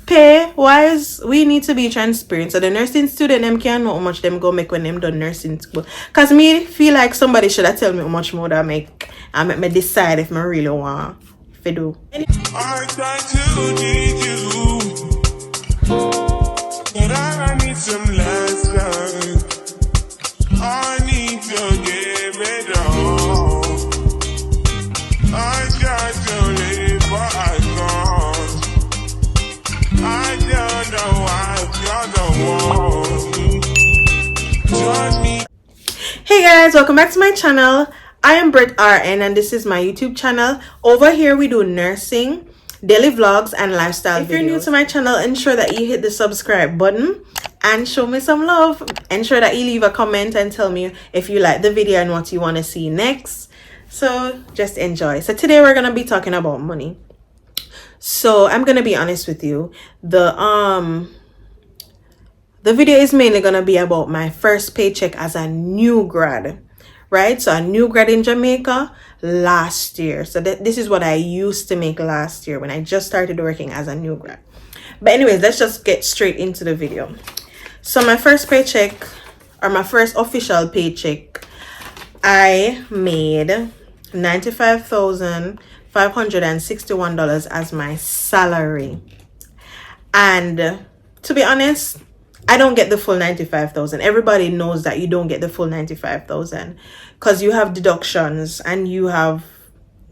pay wise, we need to be transparent. So the nursing student them can know how much them go make when them done nursing school. Cause me feel like somebody should have tell me how much more that make and make me decide if I really want to do. I try to need you, but I need some lessons. I need to give it all. I got to live, but I can't. I don't know why you're the one. Hey guys, welcome back to my channel. I am BeauteLLC and this is my YouTube channel. Over here we do nursing, daily vlogs, and lifestyle videos. If you're new to my channel, ensure that you hit the subscribe button and show me some love. Ensure that you leave a comment and tell me if you like the video and what you want to see next. So just enjoy. So today we're gonna be talking about money. So I'm gonna be honest with you. The video is mainly gonna be about my first paycheck as a new grad, right? So a new grad in Jamaica last year. So this is what I used to make last year when I just started working as a new grad. But anyways, let's just get straight into the video. So my first paycheck, or my first official paycheck, I made $95,561 as my salary. And to be honest, I don't get the full 95,000. Everybody knows that you don't get the full 95,000 because you have deductions, and you have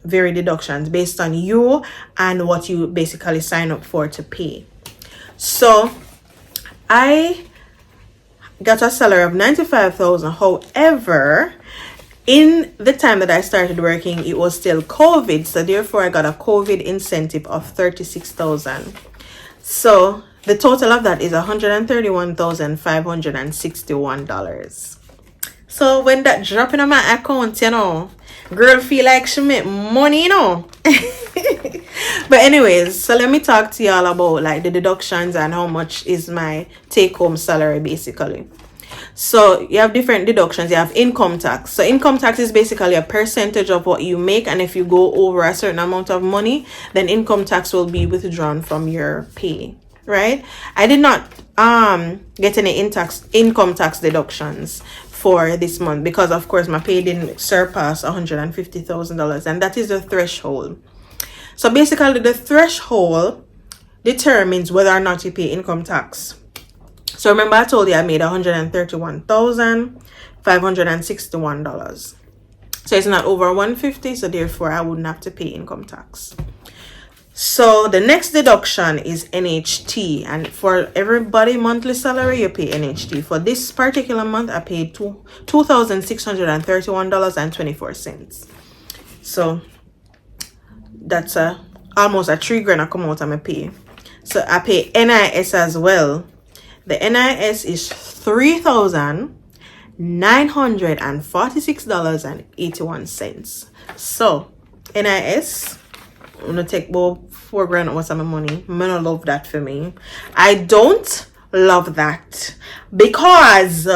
varied deductions based on you and what you basically sign up for to pay. So I got a salary of 95,000. However, in the time that I started working, it was still COVID, so therefore I got a COVID incentive of 36,000. So the total of that is $131,561. So when that drop in my account, you know, girl feel like she make money, you know. But anyways, so let me talk to y'all about like the deductions and how much is my take-home salary basically. So you have different deductions. You have income tax. So income tax is basically a percentage of what you make, and if you go over a certain amount of money, then income tax will be withdrawn from your pay, right? I did not get any income tax deductions for this month because of course my pay didn't surpass $150,000, and that is the threshold. So basically the threshold determines whether or not you pay income tax. So remember I told you I made $131,561. So it's not over 150, so therefore I wouldn't have to pay income tax. So the next deduction is NHT, and for everybody monthly salary you pay NHT. For this particular month I paid $2,631.24. So that's almost a $3,000 I come out of my pay. So I pay NIS as well. The NIS is $3,946.81. So NIS, I'm gonna take about $4,000 out of my money. I don't love that for me. I don't love that because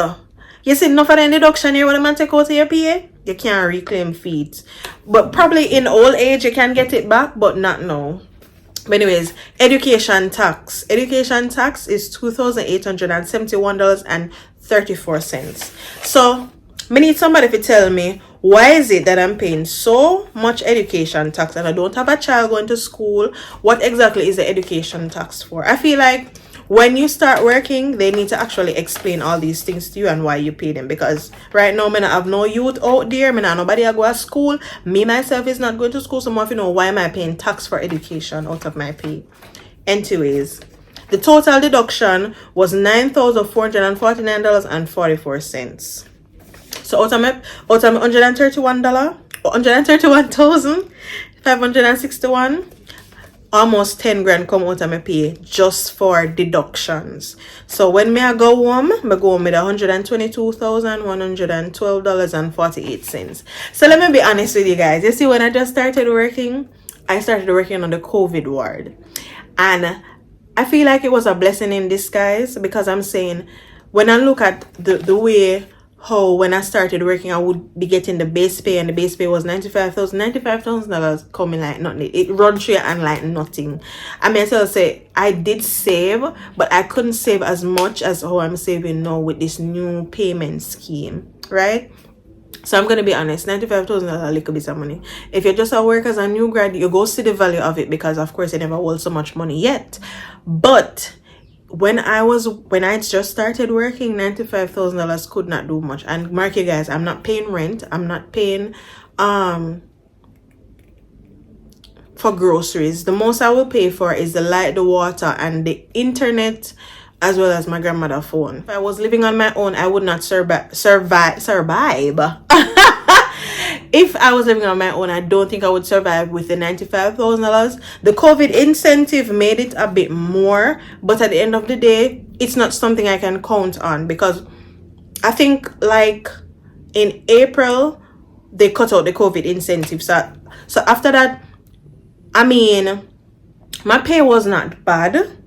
you see enough of the deduction here when a man take out of your pay, you can't reclaim fees. But probably in old age you can get it back, but not now. But anyways, education tax. Education tax is $2,871.34. So I need somebody to tell me why is it that I'm paying so much education tax and I don't have a child going to school. What exactly is the education tax for? I feel like when you start working, they need to actually explain all these things to you and why you pay them. Because right now, I have no youth out there. I have nobody I go to school. Me, myself, is not going to school. So I want to know why am I paying tax for education out of my pay. Anyways, the total deduction was $9,449.44. So out of my $131,561, almost $10,000 come out of my pay just for deductions. So when I go home with $122,112.48. So let me be honest with you guys. You see, when I just started working, I started working on the COVID ward, and I feel like it was a blessing in disguise, because I'm saying when I look at the way how when I started working, I would be getting the base pay, and the base pay was $95,000 coming like nothing. It run through and like nothing. I mean, so I say I did save, but I couldn't save as much as how I'm saving now with this new payment scheme, right? So I'm gonna be honest, $95,000 a little bit of money. If you're just at work as a new grad, you go see the value of it, because of course you never hold so much money yet. But when I just started working, $95,000 could not do much. And mark you guys, I'm not paying rent, I'm not paying for groceries. The most I will pay for is the light, the water, and the internet, as well as my grandmother's phone. If I was living on my own, I would not survive. If I was living on my own, I don't think I would survive with the $95,000. The COVID incentive made it a bit more, but at the end of the day, it's not something I can count on, because I think like in April they cut out the COVID incentive. So after that, I mean, my pay was not bad.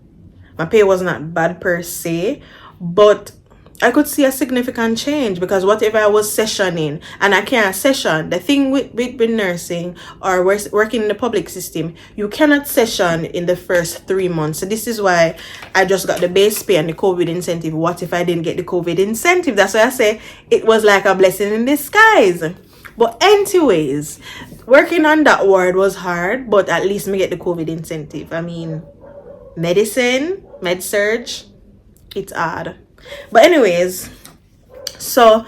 My pay was not bad per se, but I could see a significant change, because what if I was sessioning and I can't session? The thing with nursing or working in the public system, you cannot session in the first 3 months. So this is why I just got the base pay and the COVID incentive. What if I didn't get the COVID incentive? That's why I say it was like a blessing in disguise. But anyways, working on that ward was hard, but at least me get the COVID incentive. I mean, medicine, med surge, it's hard. But anyways, so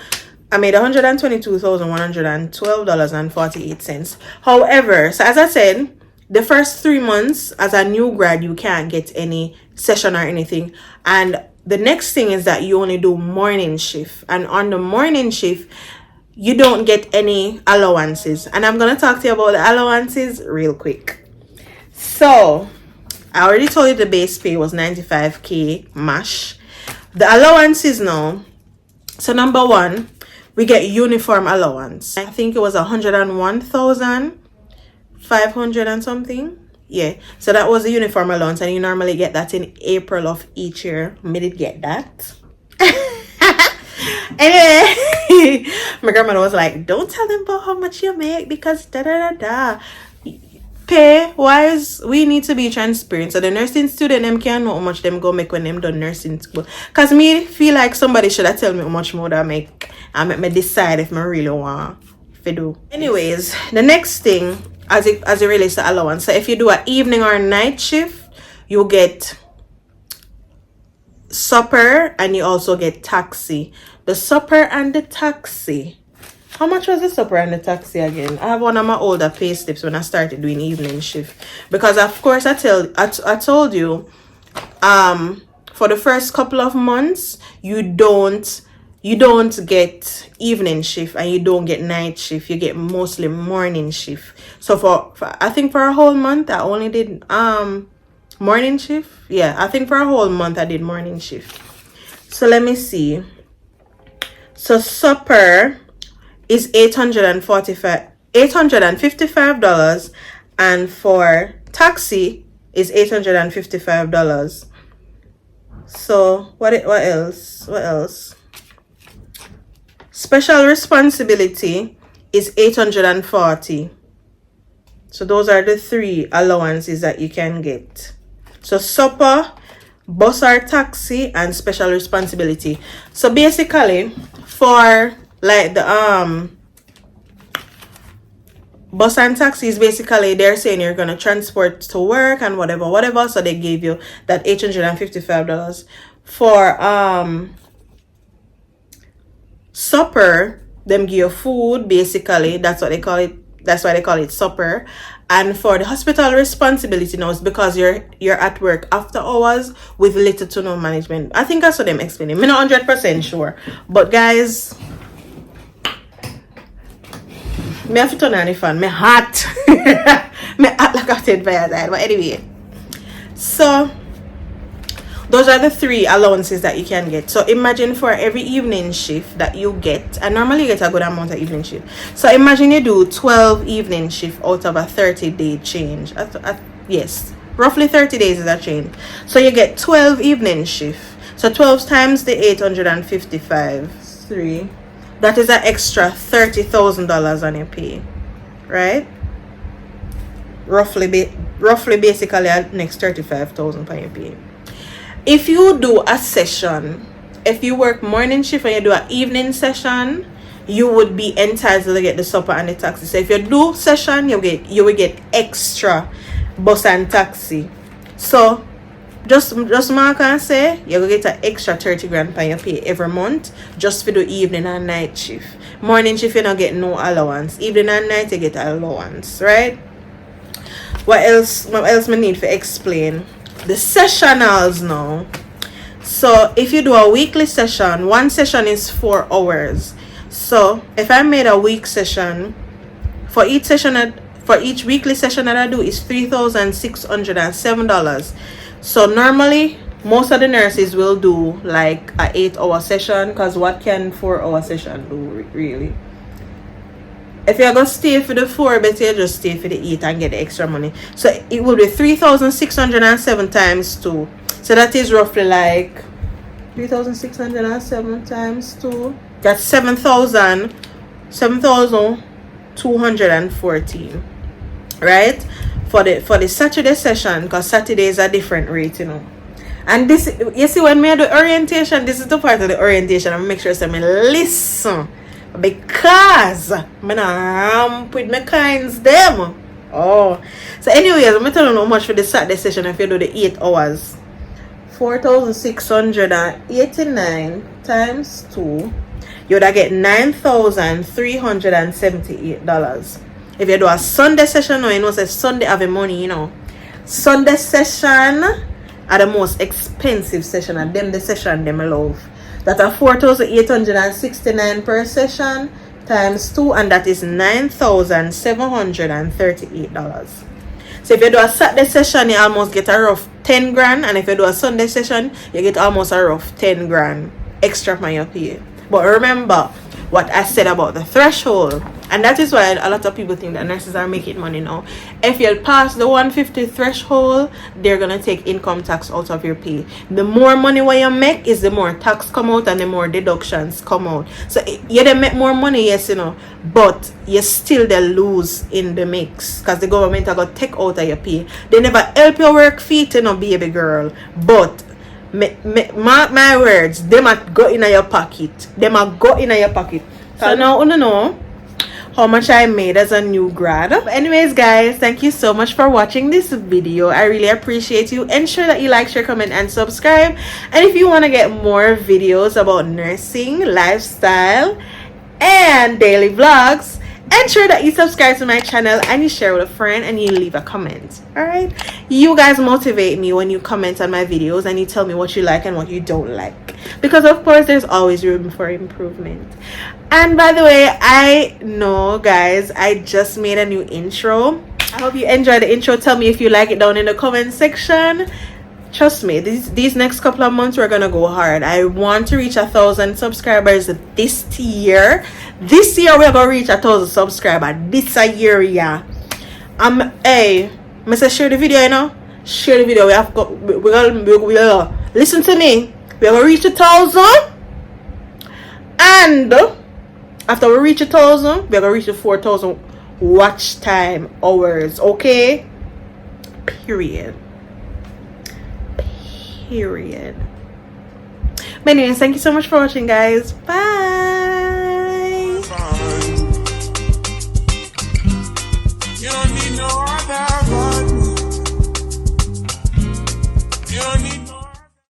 I made $122,112.48. However, so as I said, the first 3 months as a new grad, you can't get any session or anything. And the next thing is that you only do morning shift. And on the morning shift, you don't get any allowances. And I'm going to talk to you about the allowances real quick. So I already told you the base pay was $95K mash. The allowances now. So number one, we get uniform allowance. I think it was 101,500 and something. Yeah. So that was the uniform allowance, and you normally get that in April of each year. Me did get that. Anyway, my grandmother was like, "Don't tell them about how much you make, because da da da da." Pay wise, we need to be transparent, so the nursing student them can know how much them go make when them done nursing school. Cause me feel like somebody should have tell me how much more that make, and make me decide if I really want to do. Anyways, the next thing as it relates to allowance, so if you do an evening or a night shift, you get supper and you also get taxi. The supper and the taxi. How much was the supper and the taxi again? I have one of my older pay slips when I started doing evening shift, because of course I told you for the first couple of months you don't get evening shift and you don't get night shift. You get mostly morning shift. So for I think for a whole month I only did morning shift. Yeah, I think for a whole month I did morning shift. So let me see. So supper is $855, and for taxi is $855. So what else? Special responsibility is $840. So those are the 3 allowances that you can get. So supper, bus or taxi, and special responsibility. So basically for like the bus and taxis, basically they're saying you're gonna transport to work and whatever, so they gave you that $855. For supper, them give you food, basically. That's why they call it supper. And for the hospital responsibility now, it's because you're at work after hours with little to no management. I think that's what them explaining. I'm not 100% sure, but guys, me have to turn on the fan. Me hot. Me hot like a ted by outside. But anyway, so those are the 3 allowances that you can get. So imagine for every evening shift that you get, and normally you get a good amount of evening shift. So imagine you do 12 evening shift out of a 30-day change. Yes, roughly 30 days is a change. So you get 12 evening shift. So 12 times the 855. 3. that is an extra $30,000 on your pay, right? Roughly basically next 35,000 per your pay. If you do a session, if you work morning shift and you do an evening session, you would be entitled to get the supper and the taxi. So if you do session, you will get extra bus and taxi. So just mark and say you will get an extra 30 grand per your pay every month just for the evening and night shift. Morning shift you don't get no allowance. Evening and night you get allowance, right? What else me need to explain? The sessionals now. So if you do a weekly session, one session is 4 hours. So if I made a week session, for each weekly session that I do is $3,607. So normally most of the nurses will do like a 8-hour session, because what can 4-hour session do really? If you're gonna stay for the 4, better you just stay for the 8 and get the extra money. So it would be 3,607 times 2. So that is roughly like 3,607 times 2. That's 7,214, right? For the Saturday session, because Saturday is a different rate, you know. And this, you see, when me do orientation, this is the part of the orientation. I make sure I listen, because I'm ramp with my kinds them. Oh, so anyways, I'm gonna tell you how much for the Saturday session if you do the 8 hours. 4,689 times 2, you would get $9,378. If you do a Sunday session, you know, say Sunday have a money, you know. Sunday session are the most expensive session, and them the session them I love. That are 4,869 per session times 2, and that is $9,738. So if you do a Saturday session, you almost get a rough 10 grand, and if you do a Sunday session, you get almost a rough 10 grand extra from your pay. But remember what I said about the threshold, and that is why a lot of people think that nurses are making money now. If you pass the 150 threshold, they're gonna take income tax out of your pay. The more money what you make is the more tax come out and the more deductions come out. So you they make more money, yes, you know, but you still they lose in the mix, because the government are gonna take out of your pay. They never help your work feet, you know, baby girl, but mark my words, they might go in your pocket. They might go in your pocket. So now I don't know how much I made as a new grad. But anyways, guys, thank you so much for watching this video. I really appreciate you. Ensure that you like, share, comment, and subscribe. And if you want to get more videos about nursing, lifestyle, and daily vlogs, ensure that you subscribe to my channel and you share with a friend and you leave a comment. Alright, you guys motivate me when you comment on my videos and you tell me what you like and what you don't like, because of course there's always room for improvement. And by the way, I know, guys, I just made a new intro. I hope you enjoyed the intro. Tell me if you like it down in the comment section. Trust me, these next couple of months we're gonna go hard. I want to reach 1,000 subscribers this year. This year we're gonna reach 1,000 subscribers. This a year, yeah. Hey, Mr. Share the video, you know. Share the video. We're gonna listen to me. We're gonna reach 1,000, and after we reach 1,000, we're gonna reach the 4,000 watch time hours. Okay. Period. But anyways, thank you so much for watching, guys. Bye.